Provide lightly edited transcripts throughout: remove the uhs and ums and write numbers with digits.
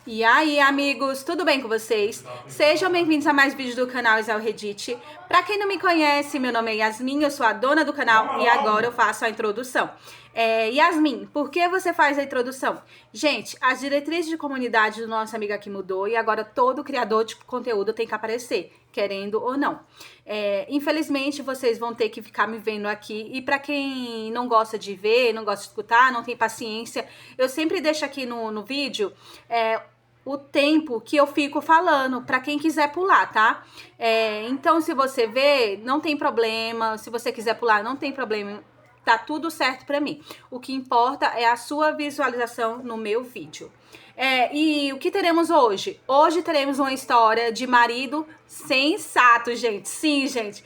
E aí, amigos, tudo bem com vocês? Sejam bem-vindos a mais vídeos do canal Isel Reddit. Pra quem não me conhece, meu nome é Yasmin, eu sou a dona do canal e agora eu faço a introdução. Yasmin, por que você faz a introdução? Gente, as diretrizes de comunidade do nosso amigo aqui mudou e agora todo criador de conteúdo tem que aparecer, querendo ou não. Infelizmente, vocês vão ter que ficar me vendo aqui e pra quem não gosta de ver, não gosta de escutar, não tem paciência, eu sempre deixo aqui no vídeo o tempo que eu fico falando, para quem quiser pular, tá? Então, se você vê, não tem problema. Se você quiser pular, não tem problema. Tá tudo certo para mim. O que importa é a sua visualização no meu vídeo. E o que teremos hoje? Hoje teremos uma história de marido sensato, gente. Sim, gente.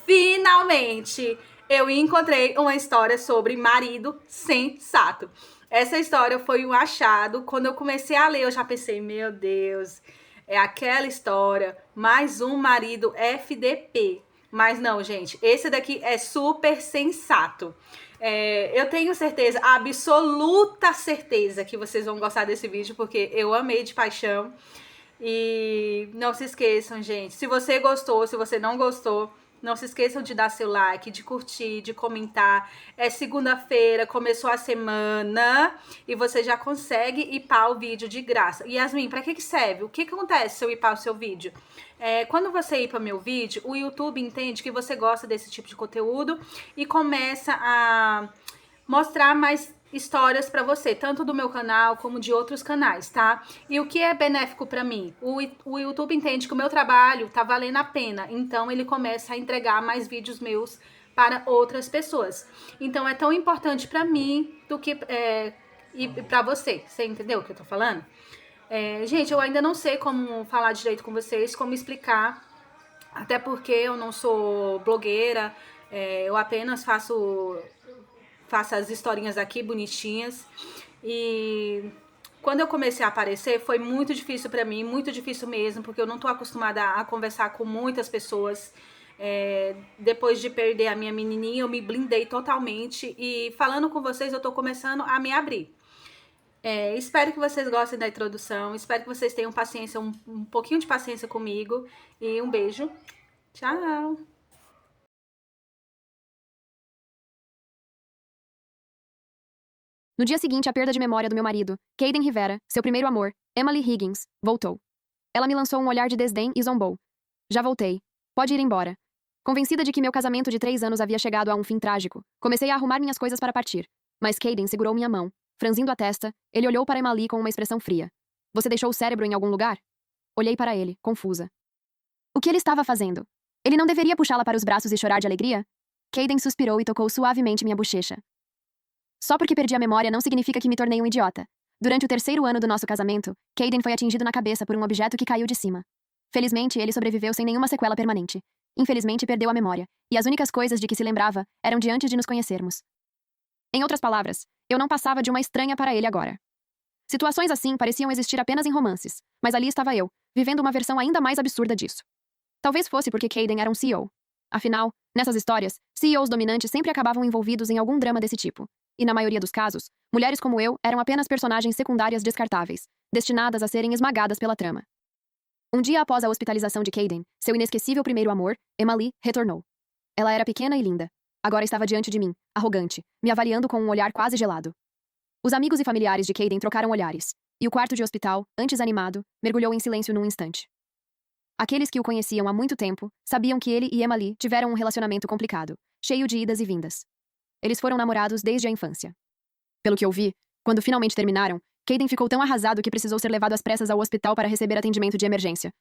Finalmente eu encontrei uma história sobre marido sensato. Essa história foi um achado. Quando eu comecei a ler, eu já pensei, meu Deus, é aquela história, mais um marido FDP. Mas não, gente, esse daqui é super sensato. Eu tenho certeza, absoluta certeza, que vocês vão gostar desse vídeo, porque eu amei de paixão. E não se esqueçam, gente, se você gostou, se você não gostou, não se esqueçam de dar seu like, de curtir, de comentar. É segunda-feira, começou a semana e você já consegue ipar o vídeo de graça. Yasmin, pra que serve? O que acontece se eu ipar o seu vídeo? Quando você ipa meu vídeo, o YouTube entende que você gosta desse tipo de conteúdo e começa a mostrar mais histórias para você, tanto do meu canal como de outros canais, tá? E o que é benéfico para mim? O YouTube entende que o meu trabalho tá valendo a pena, então ele começa a entregar mais vídeos meus para outras pessoas. Então é tão importante para mim do que e para você. Você entendeu o que eu tô falando? Gente, eu ainda não sei como falar direito com vocês, como explicar, até porque eu não sou blogueira, eu apenas faço as historinhas aqui bonitinhas. E quando eu comecei a aparecer, foi muito difícil pra mim, muito difícil mesmo, porque eu não tô acostumada a conversar com muitas pessoas. Depois de perder a minha menininha, eu me blindei totalmente e falando com vocês, eu tô começando a me abrir. Espero que vocês gostem da introdução, espero que vocês tenham paciência, um pouquinho de paciência comigo e um beijo. Tchau! No dia seguinte à perda de memória do meu marido, Caden Rivera, seu primeiro amor, Emily Higgins, voltou. Ela me lançou um olhar de desdém e zombou. Já voltei. Pode ir embora. Convencida de que meu casamento de 3 anos havia chegado a um fim trágico, comecei a arrumar minhas coisas para partir. Mas Caden segurou minha mão. Franzindo a testa, ele olhou para Emily com uma expressão fria. Você deixou o cérebro em algum lugar? Olhei para ele, confusa. O que ele estava fazendo? Ele não deveria puxá-la para os braços e chorar de alegria? Caden suspirou e tocou suavemente minha bochecha. Só porque perdi a memória não significa que me tornei um idiota. Durante o 3º ano do nosso casamento, Caden foi atingido na cabeça por um objeto que caiu de cima. Felizmente, ele sobreviveu sem nenhuma sequela permanente. Infelizmente, perdeu a memória, e as únicas coisas de que se lembrava eram de antes de nos conhecermos. Em outras palavras, eu não passava de uma estranha para ele agora. Situações assim pareciam existir apenas em romances, mas ali estava eu, vivendo uma versão ainda mais absurda disso. Talvez fosse porque Caden era um CEO. Afinal, nessas histórias, CEOs dominantes sempre acabavam envolvidos em algum drama desse tipo. E na maioria dos casos, mulheres como eu eram apenas personagens secundárias descartáveis, destinadas a serem esmagadas pela trama. Um dia após a hospitalização de Caden, seu inesquecível primeiro amor, Emily, retornou. Ela era pequena e linda. Agora estava diante de mim, arrogante, me avaliando com um olhar quase gelado. Os amigos e familiares de Caden trocaram olhares, e o quarto de hospital, antes animado, mergulhou em silêncio num instante. Aqueles que o conheciam há muito tempo sabiam que ele e Emily tiveram um relacionamento complicado, cheio de idas e vindas. Eles foram namorados desde a infância. Pelo que eu vi, quando finalmente terminaram, Caden ficou tão arrasado que precisou ser levado às pressas ao hospital para receber atendimento de emergência.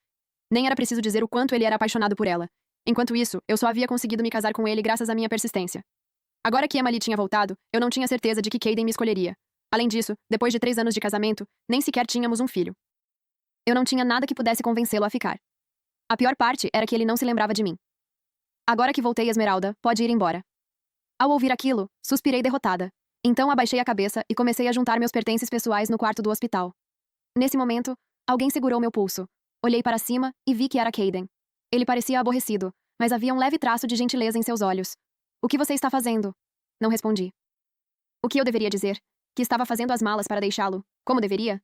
Nem era preciso dizer o quanto ele era apaixonado por ela. Enquanto isso, eu só havia conseguido me casar com ele graças à minha persistência. Agora que Emily tinha voltado, eu não tinha certeza de que Caden me escolheria. Além disso, depois de 3 anos de casamento, nem sequer tínhamos um filho. Eu não tinha nada que pudesse convencê-lo a ficar. A pior parte era que ele não se lembrava de mim. Agora que voltei, Esmeralda, pode ir embora. Ao ouvir aquilo, suspirei derrotada. Então abaixei a cabeça e comecei a juntar meus pertences pessoais no quarto do hospital. Nesse momento, alguém segurou meu pulso. Olhei para cima e vi que era Caden. Ele parecia aborrecido, mas havia um leve traço de gentileza em seus olhos. O que você está fazendo? Não respondi. O que eu deveria dizer? Que estava fazendo as malas para deixá-lo. Como deveria?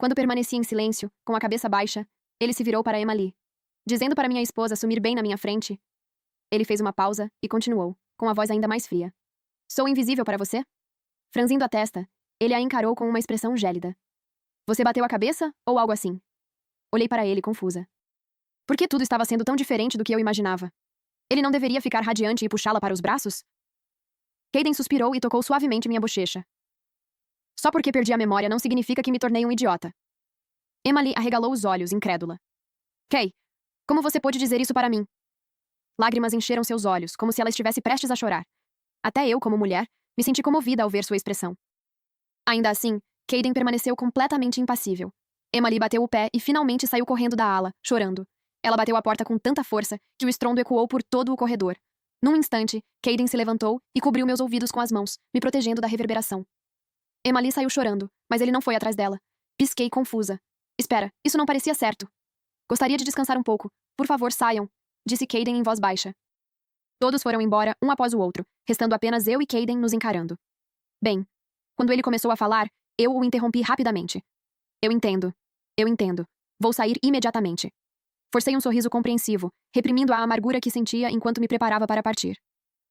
Quando permaneci em silêncio, com a cabeça baixa, ele se virou para Emily. Dizendo para minha esposa sumir bem na minha frente, ele fez uma pausa e continuou, com a voz ainda mais fria. Sou invisível para você? Franzindo a testa, ele a encarou com uma expressão gélida. Você bateu a cabeça ou algo assim? Olhei para ele confusa. Por que tudo estava sendo tão diferente do que eu imaginava? Ele não deveria ficar radiante e puxá-la para os braços? Caden suspirou e tocou suavemente minha bochecha. Só porque perdi a memória não significa que me tornei um idiota. Emily arregalou os olhos, incrédula. Kay, como você pôde dizer isso para mim? Lágrimas encheram seus olhos, como se ela estivesse prestes a chorar. Até eu, como mulher, me senti comovida ao ver sua expressão. Ainda assim, Caden permaneceu completamente impassível. Emily bateu o pé e finalmente saiu correndo da ala, chorando. Ela bateu a porta com tanta força que o estrondo ecoou por todo o corredor. Num instante, Caden se levantou e cobriu meus ouvidos com as mãos, me protegendo da reverberação. Emily saiu chorando, mas ele não foi atrás dela. Pisquei confusa. Espera, isso não parecia certo. Gostaria de descansar um pouco. Por favor, saiam, disse Caden em voz baixa. Todos foram embora, um após o outro, restando apenas eu e Caden nos encarando. Bem, quando ele começou a falar, eu o interrompi rapidamente. Eu entendo. Vou sair imediatamente. Forcei um sorriso compreensivo, reprimindo a amargura que sentia enquanto me preparava para partir.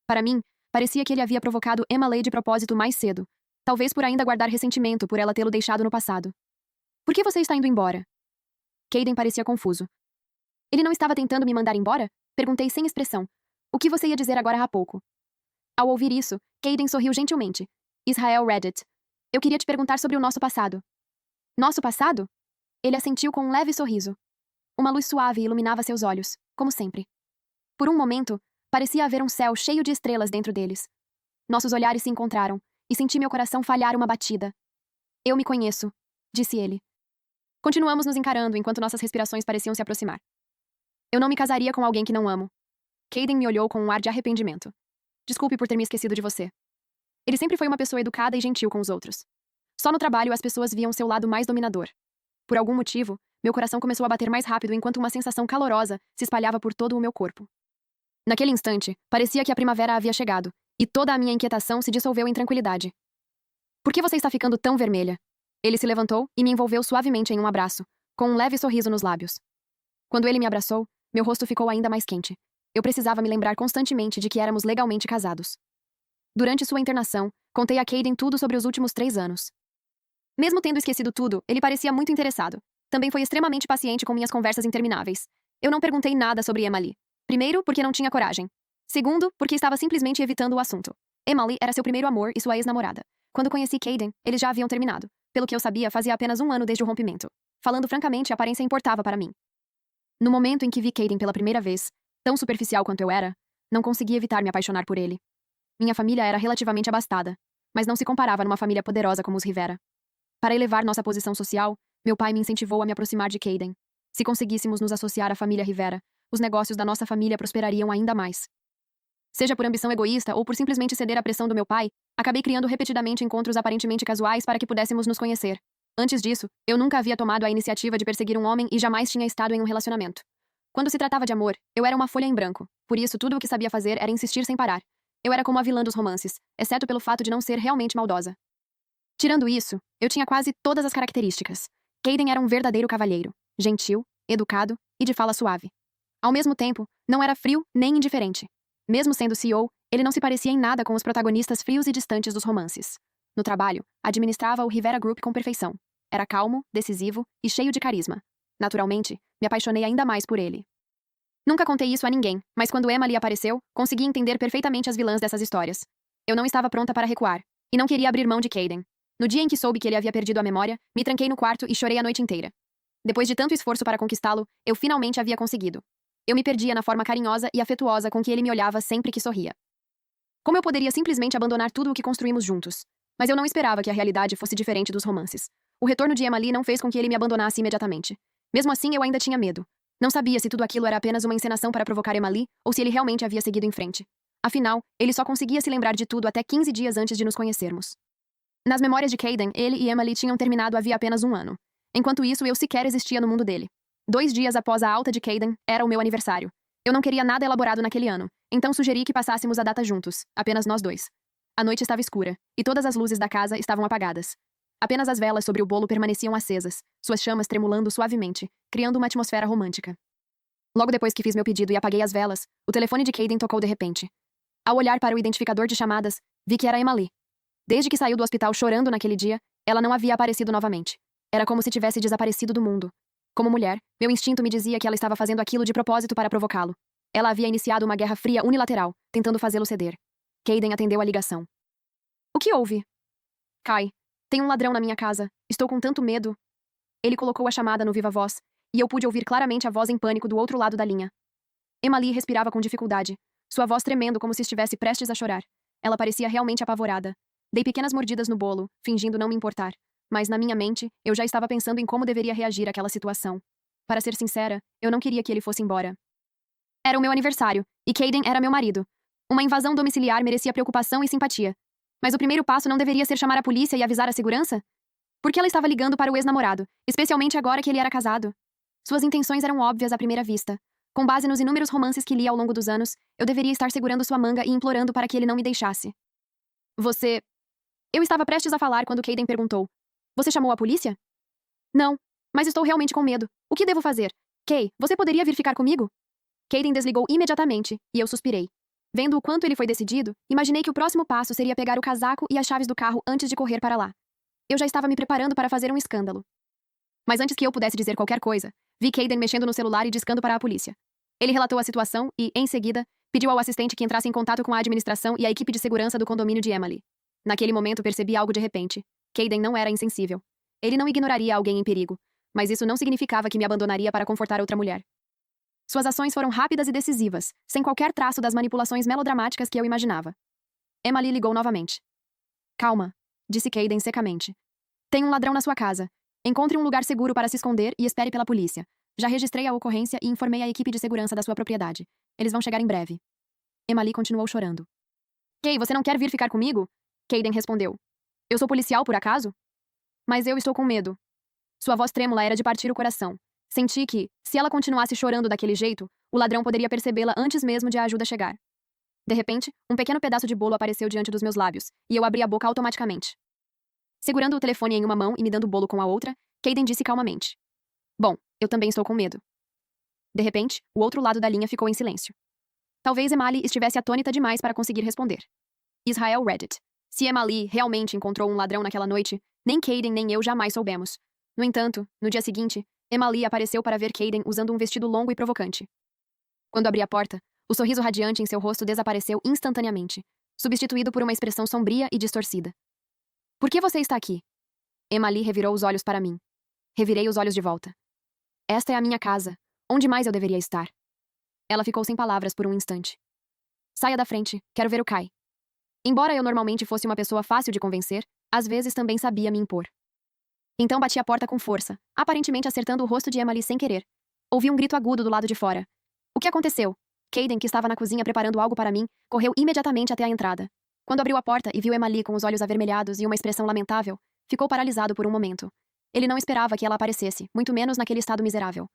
Para mim, parecia que ele havia provocado Emily de propósito mais cedo, talvez por ainda guardar ressentimento por ela tê-lo deixado no passado. Por que você está indo embora? Caden parecia confuso. Ele não estava tentando me mandar embora? Perguntei sem expressão. O que você ia dizer agora há pouco? Ao ouvir isso, Caden sorriu gentilmente. Israel Reddit. Eu queria te perguntar sobre o nosso passado. Nosso passado? Ele assentiu com um leve sorriso. Uma luz suave iluminava seus olhos, como sempre. Por um momento, parecia haver um céu cheio de estrelas dentro deles. Nossos olhares se encontraram, e senti meu coração falhar uma batida. Eu me conheço, disse ele. Continuamos nos encarando enquanto nossas respirações pareciam se aproximar. Eu não me casaria com alguém que não amo. Caden me olhou com um ar de arrependimento. Desculpe por ter me esquecido de você. Ele sempre foi uma pessoa educada e gentil com os outros. Só no trabalho as pessoas viam seu lado mais dominador. Por algum motivo, meu coração começou a bater mais rápido enquanto uma sensação calorosa se espalhava por todo o meu corpo. Naquele instante, parecia que a primavera havia chegado, e toda a minha inquietação se dissolveu em tranquilidade. Por que você está ficando tão vermelha? Ele se levantou e me envolveu suavemente em um abraço, com um leve sorriso nos lábios. Quando ele me abraçou, meu rosto ficou ainda mais quente. Eu precisava me lembrar constantemente de que éramos legalmente casados. Durante sua internação, contei a Caden tudo sobre os últimos 3 anos. Mesmo tendo esquecido tudo, ele parecia muito interessado. Também foi extremamente paciente com minhas conversas intermináveis. Eu não perguntei nada sobre Emily. Primeiro, porque não tinha coragem. Segundo, porque estava simplesmente evitando o assunto. Emily era seu primeiro amor e sua ex-namorada. Quando conheci Caden, eles já haviam terminado. Pelo que eu sabia, fazia apenas 1 ano desde o rompimento. Falando francamente, a aparência importava para mim. No momento em que vi Caden pela primeira vez, tão superficial quanto eu era, não consegui evitar me apaixonar por ele. Minha família era relativamente abastada, mas não se comparava numa família poderosa como os Rivera. Para elevar nossa posição social, meu pai me incentivou a me aproximar de Caden. Se conseguíssemos nos associar à família Rivera, os negócios da nossa família prosperariam ainda mais. Seja por ambição egoísta ou por simplesmente ceder à pressão do meu pai, acabei criando repetidamente encontros aparentemente casuais para que pudéssemos nos conhecer. Antes disso, eu nunca havia tomado a iniciativa de perseguir um homem e jamais tinha estado em um relacionamento. Quando se tratava de amor, eu era uma folha em branco, por isso tudo o que sabia fazer era insistir sem parar. Eu era como a vilã dos romances, exceto pelo fato de não ser realmente maldosa. Tirando isso, eu tinha quase todas as características. Caden era um verdadeiro cavalheiro, gentil, educado e de fala suave. Ao mesmo tempo, não era frio nem indiferente. Mesmo sendo CEO, ele não se parecia em nada com os protagonistas frios e distantes dos romances. No trabalho, administrava o Rivera Group com perfeição. Era calmo, decisivo e cheio de carisma. Naturalmente, me apaixonei ainda mais por ele. Nunca contei isso a ninguém, mas quando Emily apareceu, consegui entender perfeitamente as vilãs dessas histórias. Eu não estava pronta para recuar, e não queria abrir mão de Caden. No dia em que soube que ele havia perdido a memória, me tranquei no quarto e chorei a noite inteira. Depois de tanto esforço para conquistá-lo, eu finalmente havia conseguido. Eu me perdia na forma carinhosa e afetuosa com que ele me olhava sempre que sorria. Como eu poderia simplesmente abandonar tudo o que construímos juntos? Mas eu não esperava que a realidade fosse diferente dos romances. O retorno de Emily não fez com que ele me abandonasse imediatamente. Mesmo assim, eu ainda tinha medo. Não sabia se tudo aquilo era apenas uma encenação para provocar Emily ou se ele realmente havia seguido em frente. Afinal, ele só conseguia se lembrar de tudo até 15 dias antes de nos conhecermos. Nas memórias de Caden, ele e Emily tinham terminado havia apenas 1 ano. Enquanto isso, eu sequer existia no mundo dele. 2 dias após a alta de Caden, era o meu aniversário. Eu não queria nada elaborado naquele ano, então sugeri que passássemos a data juntos, apenas nós dois. A noite estava escura, e todas as luzes da casa estavam apagadas. Apenas as velas sobre o bolo permaneciam acesas, suas chamas tremulando suavemente, criando uma atmosfera romântica. Logo depois que fiz meu pedido e apaguei as velas, o telefone de Caden tocou de repente. Ao olhar para o identificador de chamadas, vi que era Emily. Desde que saiu do hospital chorando naquele dia, ela não havia aparecido novamente. Era como se tivesse desaparecido do mundo. Como mulher, meu instinto me dizia que ela estava fazendo aquilo de propósito para provocá-lo. Ela havia iniciado uma guerra fria unilateral, tentando fazê-lo ceder. Caden atendeu a ligação. O que houve? Kai, tem um ladrão na minha casa. Estou com tanto medo. Ele colocou a chamada no viva voz, e eu pude ouvir claramente a voz em pânico do outro lado da linha. Emily respirava com dificuldade, sua voz tremendo como se estivesse prestes a chorar. Ela parecia realmente apavorada. Dei pequenas mordidas no bolo, fingindo não me importar. Mas na minha mente, eu já estava pensando em como deveria reagir àquela situação. Para ser sincera, eu não queria que ele fosse embora. Era o meu aniversário, e Caden era meu marido. Uma invasão domiciliar merecia preocupação e simpatia. Mas o primeiro passo não deveria ser chamar a polícia e avisar a segurança? Por que ela estava ligando para o ex-namorado, especialmente agora que ele era casado? Suas intenções eram óbvias à primeira vista. Com base nos inúmeros romances que li ao longo dos anos, eu deveria estar segurando sua manga e implorando para que ele não me deixasse. Você... Eu estava prestes a falar quando Caden perguntou. Você chamou a polícia? Não, mas estou realmente com medo. O que devo fazer? Kay, você poderia vir ficar comigo? Caden desligou imediatamente, e eu suspirei. Vendo o quanto ele foi decidido, imaginei que o próximo passo seria pegar o casaco e as chaves do carro antes de correr para lá. Eu já estava me preparando para fazer um escândalo. Mas antes que eu pudesse dizer qualquer coisa, vi Caden mexendo no celular e discando para a polícia. Ele relatou a situação e, em seguida, pediu ao assistente que entrasse em contato com a administração e a equipe de segurança do condomínio de Emily. Naquele momento percebi algo de repente. Caden não era insensível. Ele não ignoraria alguém em perigo, mas isso não significava que me abandonaria para confortar outra mulher. Suas ações foram rápidas e decisivas, sem qualquer traço das manipulações melodramáticas que eu imaginava. Emily ligou novamente. Calma, disse Caden secamente. Tem um ladrão na sua casa. Encontre um lugar seguro para se esconder e espere pela polícia. Já registrei a ocorrência e informei a equipe de segurança da sua propriedade. Eles vão chegar em breve. Emily continuou chorando. Kay, você não quer vir ficar comigo? Caden respondeu. Eu sou policial, por acaso? Mas eu estou com medo. Sua voz trêmula era de partir o coração. Senti que, se ela continuasse chorando daquele jeito, o ladrão poderia percebê-la antes mesmo de a ajuda chegar. De repente, um pequeno pedaço de bolo apareceu diante dos meus lábios, e eu abri a boca automaticamente. Segurando o telefone em uma mão e me dando o bolo com a outra, Caden disse calmamente. Bom, eu também estou com medo. De repente, o outro lado da linha ficou em silêncio. Talvez Emily estivesse atônita demais para conseguir responder. Israel Reddit. Se Emily realmente encontrou um ladrão naquela noite, nem Caden nem eu jamais soubemos. No entanto, no dia seguinte, Emily apareceu para ver Caden usando um vestido longo e provocante. Quando abri a porta, o sorriso radiante em seu rosto desapareceu instantaneamente, substituído por uma expressão sombria e distorcida. Por que você está aqui? Emily revirou os olhos para mim. Revirei os olhos de volta. Esta é a minha casa. Onde mais eu deveria estar? Ela ficou sem palavras por um instante. Saia da frente, quero ver o Kai. Embora eu normalmente fosse uma pessoa fácil de convencer, às vezes também sabia me impor. Então bati a porta com força, aparentemente acertando o rosto de Emily sem querer. Ouvi um grito agudo do lado de fora. O que aconteceu? Caden, que estava na cozinha preparando algo para mim, correu imediatamente até a entrada. Quando abriu a porta e viu Emily com os olhos avermelhados e uma expressão lamentável, ficou paralisado por um momento. Ele não esperava que ela aparecesse, muito menos naquele estado miserável.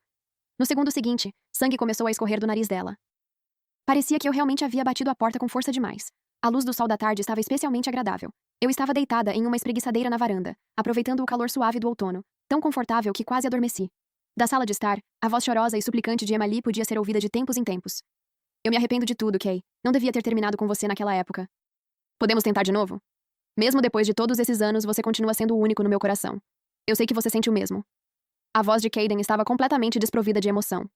No segundo seguinte, sangue começou a escorrer do nariz dela. Parecia que eu realmente havia batido a porta com força demais. A luz do sol da tarde estava especialmente agradável. Eu estava deitada em uma espreguiçadeira na varanda, aproveitando o calor suave do outono, tão confortável que quase adormeci. Da sala de estar, a voz chorosa e suplicante de Emily podia ser ouvida de tempos em tempos. Eu me arrependo de tudo, Kay. Não devia ter terminado com você naquela época. Podemos tentar de novo? Mesmo depois de todos esses anos, você continua sendo o único no meu coração. Eu sei que você sente o mesmo. A voz de Caden estava completamente desprovida de emoção.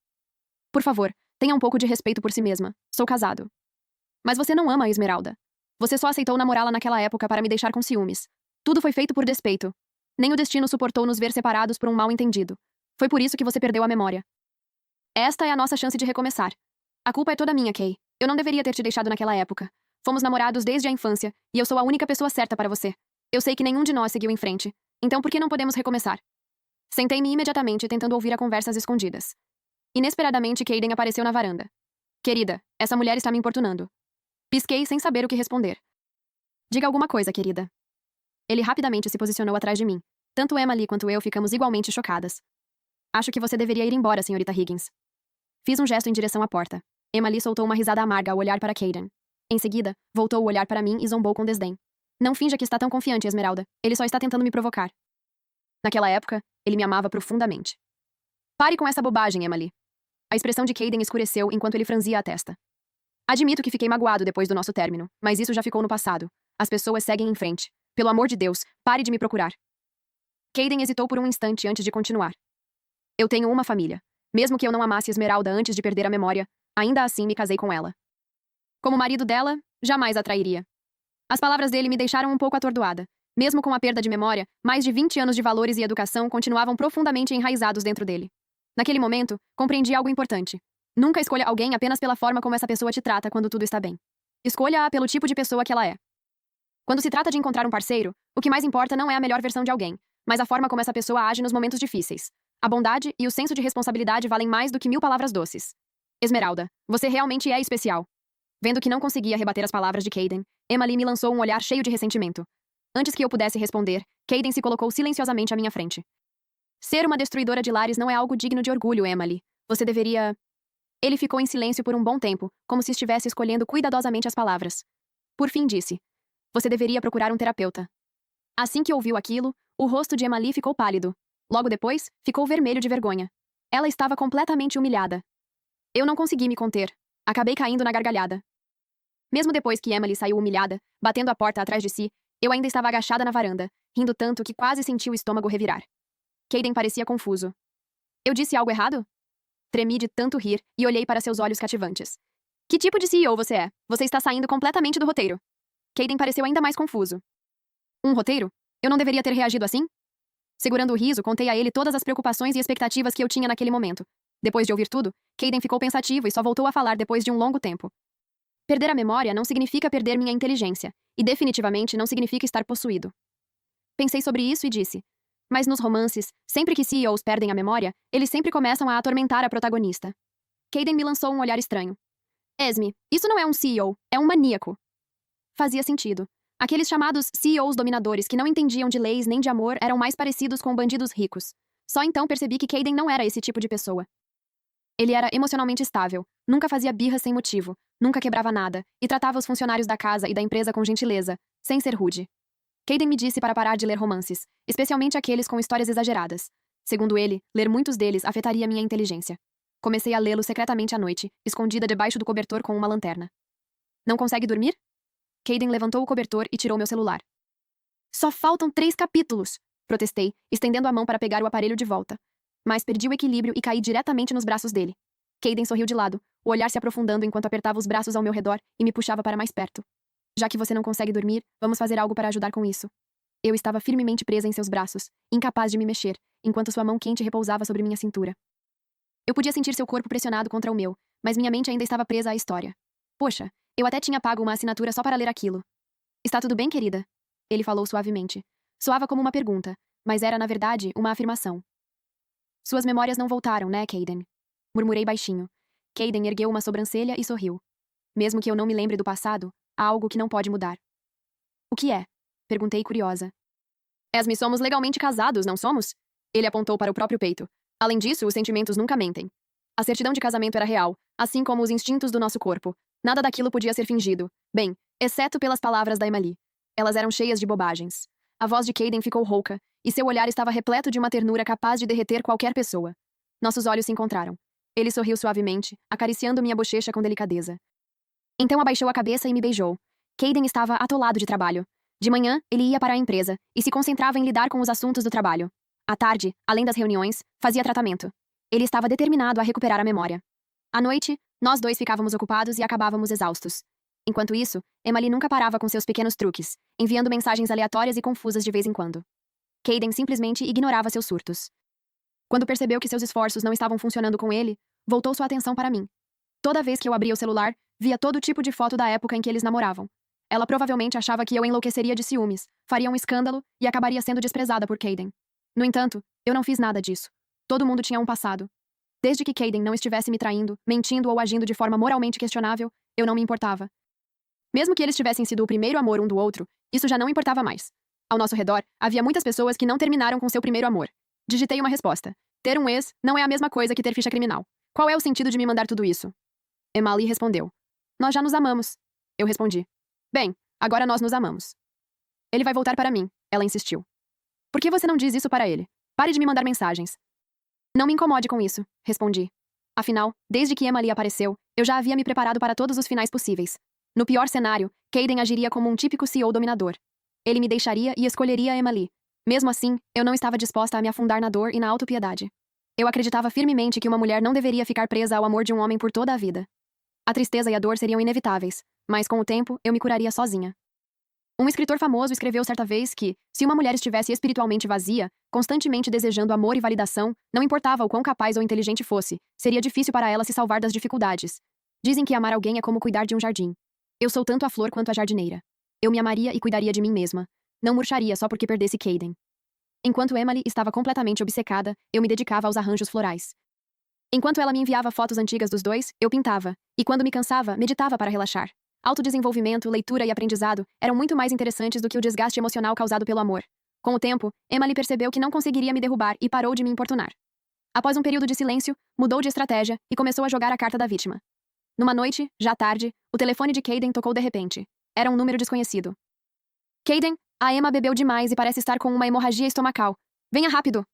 Por favor, tenha um pouco de respeito por si mesma. Sou casado. Mas você não ama a Esmeralda. Você só aceitou namorá-la naquela época para me deixar com ciúmes. Tudo foi feito por despeito. Nem o destino suportou nos ver separados por um mal-entendido. Foi por isso que você perdeu a memória. Esta é a nossa chance de recomeçar. A culpa é toda minha, Kay. Eu não deveria ter te deixado naquela época. Fomos namorados desde a infância, e eu sou a única pessoa certa para você. Eu sei que nenhum de nós seguiu em frente. Então por que não podemos recomeçar? Sentei-me imediatamente tentando ouvir a conversa às escondidas. Inesperadamente, Caden apareceu na varanda. Querida, essa mulher está me importunando. Pisquei sem saber o que responder. Diga alguma coisa, querida. Ele rapidamente se posicionou atrás de mim. Tanto Emily quanto eu ficamos igualmente chocadas. Acho que você deveria ir embora, senhorita Higgins. Fiz um gesto em direção à porta. Emily soltou uma risada amarga ao olhar para Caden. Em seguida, voltou o olhar para mim e zombou com desdém. Não finja que está tão confiante, Esmeralda. Ele só está tentando me provocar. Naquela época, ele me amava profundamente. Pare com essa bobagem, Emily. A expressão de Caden escureceu enquanto ele franzia a testa. Admito que fiquei magoado depois do nosso término, mas isso já ficou no passado. As pessoas seguem em frente. Pelo amor de Deus, pare de me procurar. Caden hesitou por um instante antes de continuar. Eu tenho uma família. Mesmo que eu não amasse Esmeralda antes de perder a memória, ainda assim me casei com ela. Como marido dela, jamais a trairia. As palavras dele me deixaram um pouco atordoada. Mesmo com a perda de memória, mais de 20 anos de valores e educação continuavam profundamente enraizados dentro dele. Naquele momento, compreendi algo importante. Nunca escolha alguém apenas pela forma como essa pessoa te trata quando tudo está bem. Escolha-a pelo tipo de pessoa que ela é. Quando se trata de encontrar um parceiro, o que mais importa não é a melhor versão de alguém, mas a forma como essa pessoa age nos momentos difíceis. A bondade e o senso de responsabilidade valem mais do que 1000 palavras doces. Esmeralda, você realmente é especial. Vendo que não conseguia rebater as palavras de Caden, Emily me lançou um olhar cheio de ressentimento. Antes que eu pudesse responder, Caden se colocou silenciosamente à minha frente. Ser uma destruidora de lares não é algo digno de orgulho, Emily. Você deveria... Ele ficou em silêncio por um bom tempo, como se estivesse escolhendo cuidadosamente as palavras. Por fim disse: Você deveria procurar um terapeuta. Assim que ouviu aquilo, o rosto de Emily ficou pálido. Logo depois, ficou vermelho de vergonha. Ela estava completamente humilhada. Eu não consegui me conter. Acabei caindo na gargalhada. Mesmo depois que Emily saiu humilhada, batendo a porta atrás de si, eu ainda estava agachada na varanda, rindo tanto que quase senti o estômago revirar. Caden parecia confuso. Eu disse algo errado? Tremi de tanto rir e olhei para seus olhos cativantes. Que tipo de CEO você é? Você está saindo completamente do roteiro. Caden pareceu ainda mais confuso. Um roteiro? Eu não deveria ter reagido assim? Segurando o riso, contei a ele todas as preocupações e expectativas que eu tinha naquele momento. Depois de ouvir tudo, Caden ficou pensativo e só voltou a falar depois de um longo tempo. Perder a memória não significa perder minha inteligência, e definitivamente não significa estar possuído. Pensei sobre isso e disse: Mas nos romances, sempre que CEOs perdem a memória, eles sempre começam a atormentar a protagonista. Caden me lançou um olhar estranho. Esme, isso não é um CEO, é um maníaco. Fazia sentido. Aqueles chamados CEOs dominadores que não entendiam de leis nem de amor eram mais parecidos com bandidos ricos. Só então percebi que Caden não era esse tipo de pessoa. Ele era emocionalmente estável, nunca fazia birras sem motivo, nunca quebrava nada, e tratava os funcionários da casa e da empresa com gentileza, sem ser rude. Caden me disse para parar de ler romances, especialmente aqueles com histórias exageradas. Segundo ele, ler muitos deles afetaria minha inteligência. Comecei a lê-lo secretamente à noite, escondida debaixo do cobertor com uma lanterna. Não consegue dormir? Caden levantou o cobertor e tirou meu celular. Só faltam 3 capítulos! Protestei, estendendo a mão para pegar o aparelho de volta. Mas perdi o equilíbrio e caí diretamente nos braços dele. Caden sorriu de lado, o olhar se aprofundando enquanto apertava os braços ao meu redor e me puxava para mais perto. Já que você não consegue dormir, vamos fazer algo para ajudar com isso. Eu estava firmemente presa em seus braços, incapaz de me mexer, enquanto sua mão quente repousava sobre minha cintura. Eu podia sentir seu corpo pressionado contra o meu, mas minha mente ainda estava presa à história. Poxa, eu até tinha pago uma assinatura só para ler aquilo. Está tudo bem, querida? Ele falou suavemente. Soava como uma pergunta, mas era, na verdade, uma afirmação. Suas memórias não voltaram, né, Caden? Murmurei baixinho. Caden ergueu uma sobrancelha e sorriu. Mesmo que eu não me lembre do passado, há algo que não pode mudar. O que é? Perguntei curiosa. Esme, somos legalmente casados, não somos? Ele apontou para o próprio peito. Além disso, os sentimentos nunca mentem. A certidão de casamento era real, assim como os instintos do nosso corpo. Nada daquilo podia ser fingido. Bem, exceto pelas palavras da Emily. Elas eram cheias de bobagens. A voz de Caden ficou rouca, e seu olhar estava repleto de uma ternura capaz de derreter qualquer pessoa. Nossos olhos se encontraram. Ele sorriu suavemente, acariciando minha bochecha com delicadeza. Então abaixou a cabeça e me beijou. Caden estava atolado de trabalho. De manhã, ele ia para a empresa e se concentrava em lidar com os assuntos do trabalho. À tarde, além das reuniões, fazia tratamento. Ele estava determinado a recuperar a memória. À noite, nós dois ficávamos ocupados e acabávamos exaustos. Enquanto isso, Emily nunca parava com seus pequenos truques, enviando mensagens aleatórias e confusas de vez em quando. Caden simplesmente ignorava seus surtos. Quando percebeu que seus esforços não estavam funcionando com ele, voltou sua atenção para mim. Toda vez que eu abria o celular, via todo tipo de foto da época em que eles namoravam. Ela provavelmente achava que eu enlouqueceria de ciúmes, faria um escândalo e acabaria sendo desprezada por Caden. No entanto, eu não fiz nada disso. Todo mundo tinha um passado. Desde que Caden não estivesse me traindo, mentindo ou agindo de forma moralmente questionável, eu não me importava. Mesmo que eles tivessem sido o primeiro amor um do outro, isso já não importava mais. Ao nosso redor, havia muitas pessoas que não terminaram com seu primeiro amor. Digitei uma resposta. Ter um ex não é a mesma coisa que ter ficha criminal. Qual é o sentido de me mandar tudo isso? Emily respondeu. Nós já nos amamos. Eu respondi. Bem, agora nós nos amamos. Ele vai voltar para mim, ela insistiu. Por que você não diz isso para ele? Pare de me mandar mensagens. Não me incomode com isso, respondi. Afinal, desde que Emily apareceu, eu já havia me preparado para todos os finais possíveis. No pior cenário, Caden agiria como um típico CEO dominador. Ele me deixaria e escolheria Emily. Mesmo assim, eu não estava disposta a me afundar na dor e na autopiedade. Eu acreditava firmemente que uma mulher não deveria ficar presa ao amor de um homem por toda a vida. A tristeza e a dor seriam inevitáveis, mas com o tempo, eu me curaria sozinha. Um escritor famoso escreveu certa vez que, se uma mulher estivesse espiritualmente vazia, constantemente desejando amor e validação, não importava o quão capaz ou inteligente fosse, seria difícil para ela se salvar das dificuldades. Dizem que amar alguém é como cuidar de um jardim. Eu sou tanto a flor quanto a jardineira. Eu me amaria e cuidaria de mim mesma. Não murcharia só porque perdesse Caden. Enquanto Emily estava completamente obcecada, eu me dedicava aos arranjos florais. Enquanto ela me enviava fotos antigas dos dois, eu pintava, e quando me cansava, meditava para relaxar. Autodesenvolvimento, leitura e aprendizado eram muito mais interessantes do que o desgaste emocional causado pelo amor. Com o tempo, Emily percebeu que não conseguiria me derrubar e parou de me importunar. Após um período de silêncio, mudou de estratégia e começou a jogar a carta da vítima. Numa noite, já tarde, o telefone de Caden tocou de repente. Era um número desconhecido. Caden, a Emma bebeu demais e parece estar com uma hemorragia estomacal. Venha rápido!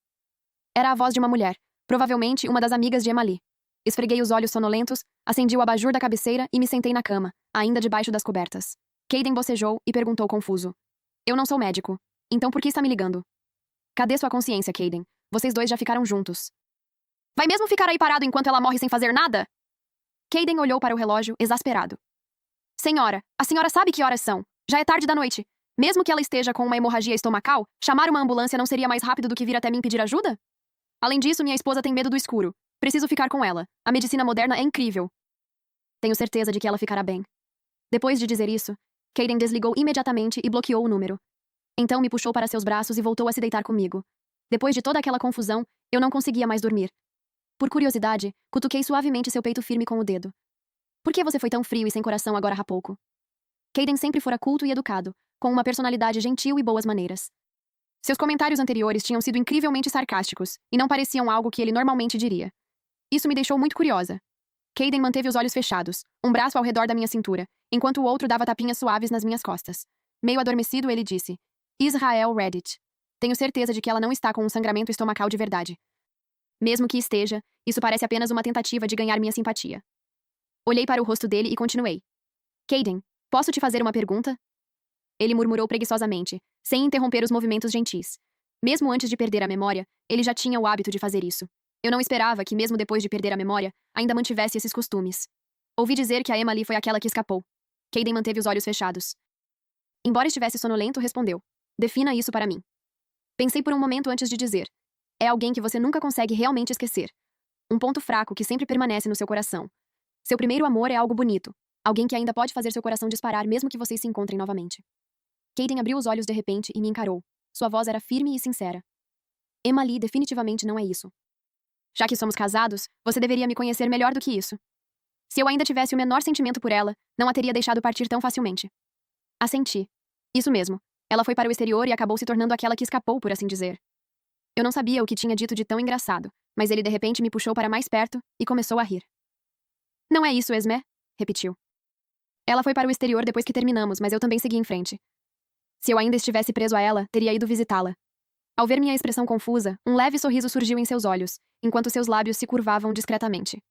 Era a voz de uma mulher, provavelmente uma das amigas de Emily. Esfreguei os olhos sonolentos, acendi o abajur da cabeceira e me sentei na cama, ainda debaixo das cobertas. Caden bocejou e perguntou confuso. Eu não sou médico. Então por que está me ligando? Cadê sua consciência, Caden? Vocês dois já ficaram juntos. Vai mesmo ficar aí parado enquanto ela morre sem fazer nada? Caden olhou para o relógio, exasperado. Senhora, a senhora sabe que horas são. Já é tarde da noite. Mesmo que ela esteja com uma hemorragia estomacal, chamar uma ambulância não seria mais rápido do que vir até mim pedir ajuda? Além disso, minha esposa tem medo do escuro. Preciso ficar com ela. A medicina moderna é incrível. Tenho certeza de que ela ficará bem. Depois de dizer isso, Caden desligou imediatamente e bloqueou o número. Então me puxou para seus braços e voltou a se deitar comigo. Depois de toda aquela confusão, eu não conseguia mais dormir. Por curiosidade, cutuquei suavemente seu peito firme com o dedo. Por que você foi tão frio e sem coração agora há pouco? Caden sempre fora culto e educado, com uma personalidade gentil e boas maneiras. Seus comentários anteriores tinham sido incrivelmente sarcásticos, e não pareciam algo que ele normalmente diria. Isso me deixou muito curiosa. Caden manteve os olhos fechados, um braço ao redor da minha cintura, enquanto o outro dava tapinhas suaves nas minhas costas. Meio adormecido, ele disse: Israel Reddit. Tenho certeza de que ela não está com um sangramento estomacal de verdade. Mesmo que esteja, isso parece apenas uma tentativa de ganhar minha simpatia. Olhei para o rosto dele e continuei. Caden, posso te fazer uma pergunta? Ele murmurou preguiçosamente, sem interromper os movimentos gentis. Mesmo antes de perder a memória, ele já tinha o hábito de fazer isso. Eu não esperava que, mesmo depois de perder a memória, ainda mantivesse esses costumes. Ouvi dizer que a Emily foi aquela que escapou. Caden manteve os olhos fechados. Embora estivesse sonolento, respondeu. Defina isso para mim. Pensei por um momento antes de dizer. É alguém que você nunca consegue realmente esquecer. Um ponto fraco que sempre permanece no seu coração. Seu primeiro amor é algo bonito. Alguém que ainda pode fazer seu coração disparar mesmo que vocês se encontrem novamente. Caden abriu os olhos de repente e me encarou. Sua voz era firme e sincera. Emily definitivamente não é isso. Já que somos casados, você deveria me conhecer melhor do que isso. Se eu ainda tivesse o menor sentimento por ela, não a teria deixado partir tão facilmente. Assenti. Isso mesmo. Ela foi para o exterior e acabou se tornando aquela que escapou, por assim dizer. Eu não sabia o que tinha dito de tão engraçado, mas ele de repente me puxou para mais perto e começou a rir. Não é isso, Esme? Repetiu. Ela foi para o exterior depois que terminamos, mas eu também segui em frente. Se eu ainda estivesse preso a ela, teria ido visitá-la. Ao ver minha expressão confusa, um leve sorriso surgiu em seus olhos, enquanto seus lábios se curvavam discretamente.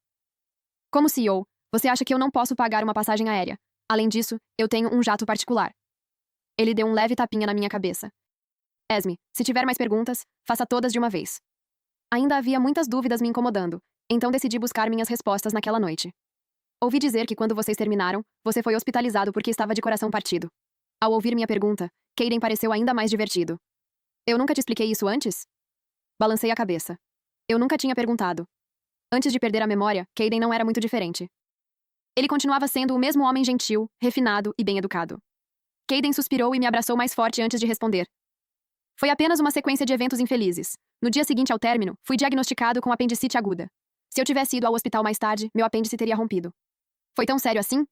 Como CEO, você acha que eu não posso pagar uma passagem aérea? Além disso, eu tenho um jato particular. Ele deu um leve tapinha na minha cabeça. Esme, se tiver mais perguntas, faça todas de uma vez. Ainda havia muitas dúvidas me incomodando, então decidi buscar minhas respostas naquela noite. Ouvi dizer que quando vocês terminaram, você foi hospitalizado porque estava de coração partido. Ao ouvir minha pergunta, Caden pareceu ainda mais divertido. Eu nunca te expliquei isso antes? Balancei a cabeça. Eu nunca tinha perguntado. Antes de perder a memória, Caden não era muito diferente. Ele continuava sendo o mesmo homem gentil, refinado e bem educado. Caden suspirou e me abraçou mais forte antes de responder. Foi apenas uma sequência de eventos infelizes. No dia seguinte ao término, fui diagnosticado com apendicite aguda. Se eu tivesse ido ao hospital mais tarde, meu apêndice teria rompido. Foi tão sério assim?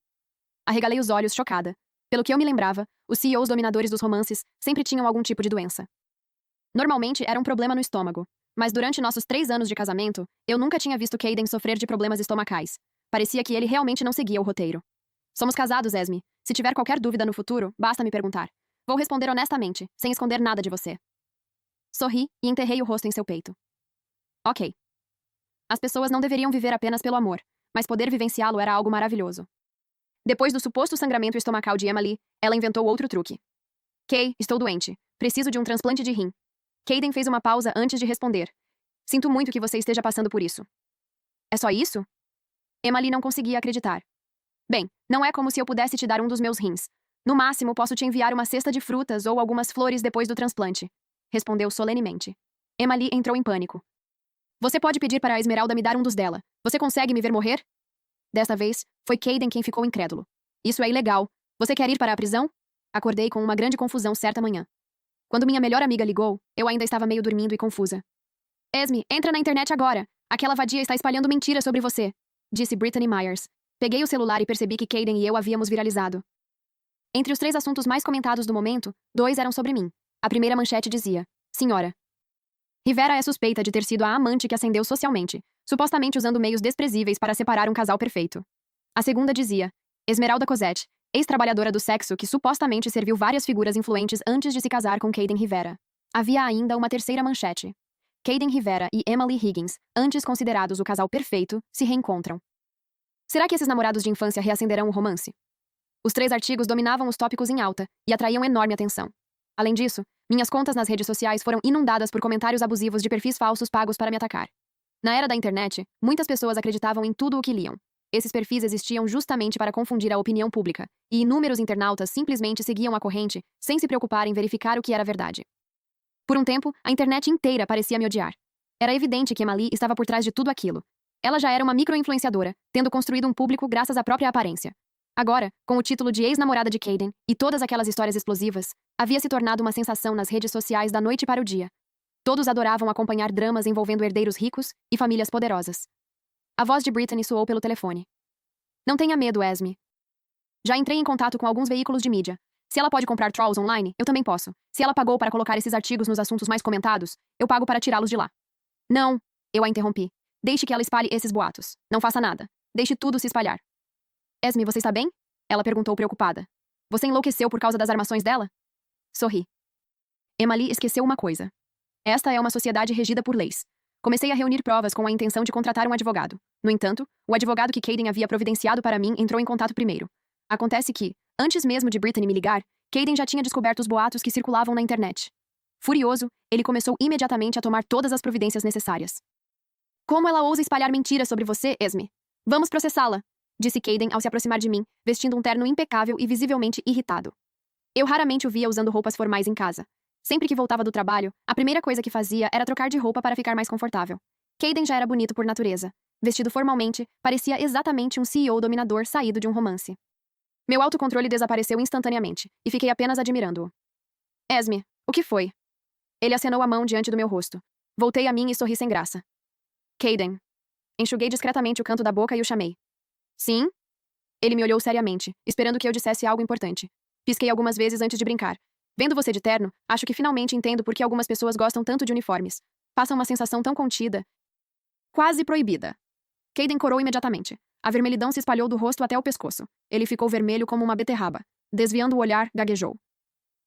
Arregalei os olhos, chocada. Pelo que eu me lembrava, os CEOs dominadores dos romances sempre tinham algum tipo de doença. Normalmente era um problema no estômago, mas durante nossos 3 anos de casamento, eu nunca tinha visto Caden sofrer de problemas estomacais. Parecia que ele realmente não seguia o roteiro. Somos casados, Esme. Se tiver qualquer dúvida no futuro, basta me perguntar. Vou responder honestamente, sem esconder nada de você. Sorri e enterrei o rosto em seu peito. Ok. As pessoas não deveriam viver apenas pelo amor, mas poder vivenciá-lo era algo maravilhoso. Depois do suposto sangramento estomacal de Emily, ela inventou outro truque. Kay, estou doente. Preciso de um transplante de rim. Caden fez uma pausa antes de responder. Sinto muito que você esteja passando por isso. É só isso? Emily não conseguia acreditar. Bem, não é como se eu pudesse te dar um dos meus rins. No máximo, posso te enviar uma cesta de frutas ou algumas flores depois do transplante. Respondeu solenemente. Emily entrou em pânico. Você pode pedir para a Esmeralda me dar um dos dela. Você consegue me ver morrer? Desta vez, foi Caden quem ficou incrédulo. Isso é ilegal. Você quer ir para a prisão? Acordei com uma grande confusão certa manhã. Quando minha melhor amiga ligou, eu ainda estava meio dormindo e confusa. Esme, entra na internet agora. Aquela vadia está espalhando mentiras sobre você, disse Brittany Myers. Peguei o celular e percebi que Caden e eu havíamos viralizado. Entre os 3 assuntos mais comentados do momento, 2 eram sobre mim. A primeira manchete dizia: Senhora Rivera é suspeita de ter sido a amante que ascendeu socialmente, supostamente usando meios desprezíveis para separar um casal perfeito. A segunda dizia: Esmeralda Cosette, ex-trabalhadora do sexo que supostamente serviu várias figuras influentes antes de se casar com Caden Rivera. Havia ainda uma terceira manchete. Caden Rivera e Emily Higgins, antes considerados o casal perfeito, se reencontram. Será que esses namorados de infância reacenderão o romance? Os 3 artigos dominavam os tópicos em alta e atraíam enorme atenção. Além disso, minhas contas nas redes sociais foram inundadas por comentários abusivos de perfis falsos pagos para me atacar. Na era da internet, muitas pessoas acreditavam em tudo o que liam. Esses perfis existiam justamente para confundir a opinião pública, e inúmeros internautas simplesmente seguiam a corrente, sem se preocupar em verificar o que era verdade. Por um tempo, a internet inteira parecia me odiar. Era evidente que Emily estava por trás de tudo aquilo. Ela já era uma micro-influenciadora, tendo construído um público graças à própria aparência. Agora, com o título de ex-namorada de Caden e todas aquelas histórias explosivas, havia se tornado uma sensação nas redes sociais da noite para o dia. Todos adoravam acompanhar dramas envolvendo herdeiros ricos e famílias poderosas. A voz de Brittany soou pelo telefone. Não tenha medo, Esme. Já entrei em contato com alguns veículos de mídia. Se ela pode comprar trolls online, eu também posso. Se ela pagou para colocar esses artigos nos assuntos mais comentados, eu pago para tirá-los de lá. Não, eu a interrompi. Deixe que ela espalhe esses boatos. Não faça nada. Deixe tudo se espalhar. Esme, você está bem? Ela perguntou preocupada. Você enlouqueceu por causa das armações dela? Sorri. Emily esqueceu uma coisa. Esta é uma sociedade regida por leis. Comecei a reunir provas com a intenção de contratar um advogado. No entanto, o advogado que Caden havia providenciado para mim entrou em contato primeiro. Acontece que, antes mesmo de Brittany me ligar, Caden já tinha descoberto os boatos que circulavam na internet. Furioso, ele começou imediatamente a tomar todas as providências necessárias. Como ela ousa espalhar mentiras sobre você, Esme? Vamos processá-la, disse Caden ao se aproximar de mim, vestindo um terno impecável e visivelmente irritado. Eu raramente o via usando roupas formais em casa. Sempre que voltava do trabalho, a primeira coisa que fazia era trocar de roupa para ficar mais confortável. Caden já era bonito por natureza. Vestido formalmente, parecia exatamente um CEO dominador saído de um romance. Meu autocontrole desapareceu instantaneamente, e fiquei apenas admirando-o. Esme, o que foi? Ele acenou a mão diante do meu rosto. Voltei a mim e sorri sem graça. Caden. Enxuguei discretamente o canto da boca e o chamei. Sim? Ele me olhou seriamente, esperando que eu dissesse algo importante. Pisquei algumas vezes antes de brincar. Vendo você de terno, acho que finalmente entendo por que algumas pessoas gostam tanto de uniformes. Passa uma sensação tão contida. Quase proibida. Caden corou imediatamente. A vermelhidão se espalhou do rosto até o pescoço. Ele ficou vermelho como uma beterraba. Desviando o olhar, gaguejou.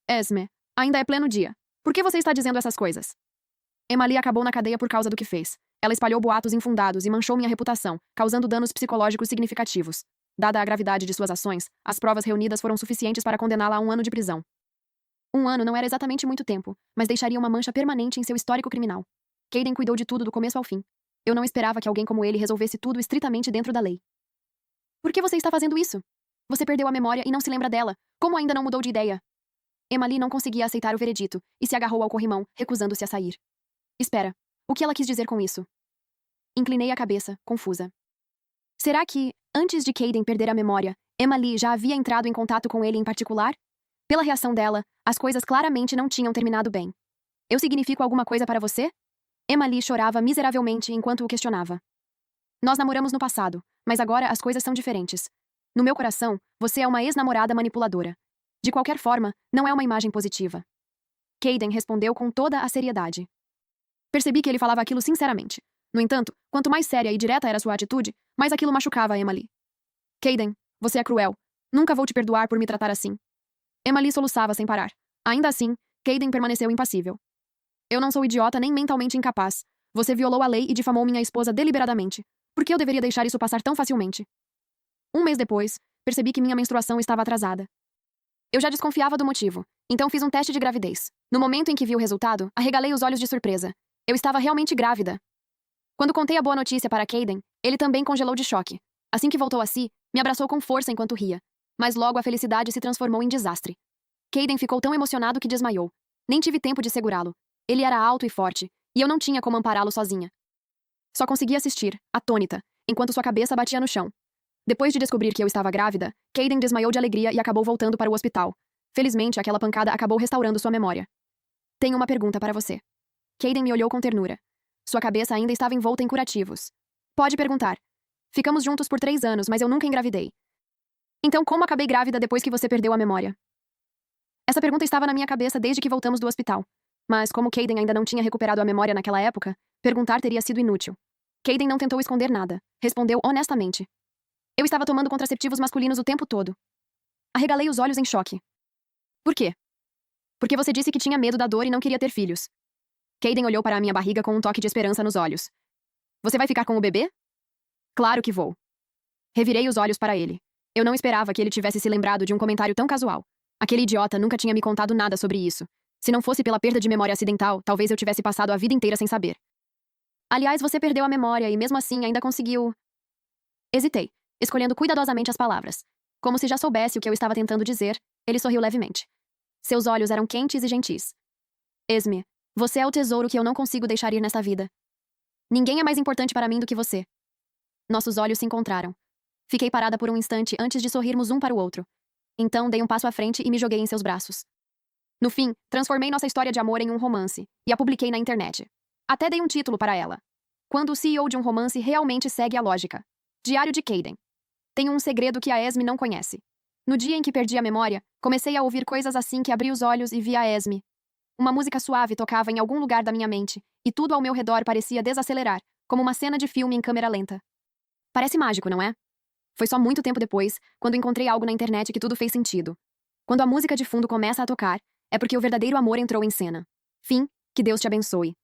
Esme, ainda é pleno dia. Por que você está dizendo essas coisas? Emily acabou na cadeia por causa do que fez. Ela espalhou boatos infundados e manchou minha reputação, causando danos psicológicos significativos. Dada a gravidade de suas ações, as provas reunidas foram suficientes para condená-la a 1 ano de prisão. 1 ano não era exatamente muito tempo, mas deixaria uma mancha permanente em seu histórico criminal. Caden cuidou de tudo do começo ao fim. Eu não esperava que alguém como ele resolvesse tudo estritamente dentro da lei. Por que você está fazendo isso? Você perdeu a memória e não se lembra dela. Como ainda não mudou de ideia? Emily não conseguia aceitar o veredito e se agarrou ao corrimão, recusando-se a sair. Espera. O que ela quis dizer com isso? Inclinei a cabeça, confusa. Será que, antes de Caden perder a memória, Emily já havia entrado em contato com ele em particular? Pela reação dela, as coisas claramente não tinham terminado bem. Eu significo alguma coisa para você? Emily chorava miseravelmente enquanto o questionava. Nós namoramos no passado, mas agora as coisas são diferentes. No meu coração, você é uma ex-namorada manipuladora. De qualquer forma, não é uma imagem positiva. Caden respondeu com toda a seriedade. Percebi que ele falava aquilo sinceramente. No entanto, quanto mais séria e direta era sua atitude, mais aquilo machucava a Emily. Caden, você é cruel. Nunca vou te perdoar por me tratar assim. Emily soluçava sem parar. Ainda assim, Caden permaneceu impassível. Eu não sou idiota nem mentalmente incapaz. Você violou a lei e difamou minha esposa deliberadamente. Por que eu deveria deixar isso passar tão facilmente? Um mês depois, percebi que minha menstruação estava atrasada. Eu já desconfiava do motivo, então fiz um teste de gravidez. No momento em que vi o resultado, arregalei os olhos de surpresa. Eu estava realmente grávida. Quando contei a boa notícia para Caden, ele também congelou de choque. Assim que voltou a si, me abraçou com força enquanto ria. Mas logo a felicidade se transformou em desastre. Caden ficou tão emocionado que desmaiou. Nem tive tempo de segurá-lo. Ele era alto e forte, e eu não tinha como ampará-lo sozinha. Só consegui assistir, atônita, enquanto sua cabeça batia no chão. Depois de descobrir que eu estava grávida, Caden desmaiou de alegria e acabou voltando para o hospital. Felizmente, aquela pancada acabou restaurando sua memória. Tenho uma pergunta para você. Caden me olhou com ternura. Sua cabeça ainda estava envolta em curativos. Pode perguntar. Ficamos juntos por 3 anos, mas eu nunca engravidei. Então, como acabei grávida depois que você perdeu a memória? Essa pergunta estava na minha cabeça desde que voltamos do hospital. Mas, como Caden ainda não tinha recuperado a memória naquela época, perguntar teria sido inútil. Caden não tentou esconder nada. Respondeu honestamente. Eu estava tomando contraceptivos masculinos o tempo todo. Arregalei os olhos em choque. Por quê? Porque você disse que tinha medo da dor e não queria ter filhos. Caden olhou para a minha barriga com um toque de esperança nos olhos. Você vai ficar com o bebê? Claro que vou. Revirei os olhos para ele. Eu não esperava que ele tivesse se lembrado de um comentário tão casual. Aquele idiota nunca tinha me contado nada sobre isso. Se não fosse pela perda de memória acidental, talvez eu tivesse passado a vida inteira sem saber. Aliás, você perdeu a memória e mesmo assim ainda conseguiu... Hesitei, escolhendo cuidadosamente as palavras. Como se já soubesse o que eu estava tentando dizer, ele sorriu levemente. Seus olhos eram quentes e gentis. Esme, você é o tesouro que eu não consigo deixar ir nesta vida. Ninguém é mais importante para mim do que você. Nossos olhos se encontraram. Fiquei parada por um instante antes de sorrirmos um para o outro. Então dei um passo à frente e me joguei em seus braços. No fim, transformei nossa história de amor em um romance e a publiquei na internet. Até dei um título para ela. Quando o CEO de um romance realmente segue a lógica. Diário de Caden. Tenho um segredo que a Esme não conhece. No dia em que perdi a memória, comecei a ouvir coisas assim que abri os olhos e vi a Esme. Uma música suave tocava em algum lugar da minha mente, e tudo ao meu redor parecia desacelerar, como uma cena de filme em câmera lenta. Parece mágico, não é? Foi só muito tempo depois, quando encontrei algo na internet que tudo fez sentido. Quando a música de fundo começa a tocar, é porque o verdadeiro amor entrou em cena. Fim, que Deus te abençoe.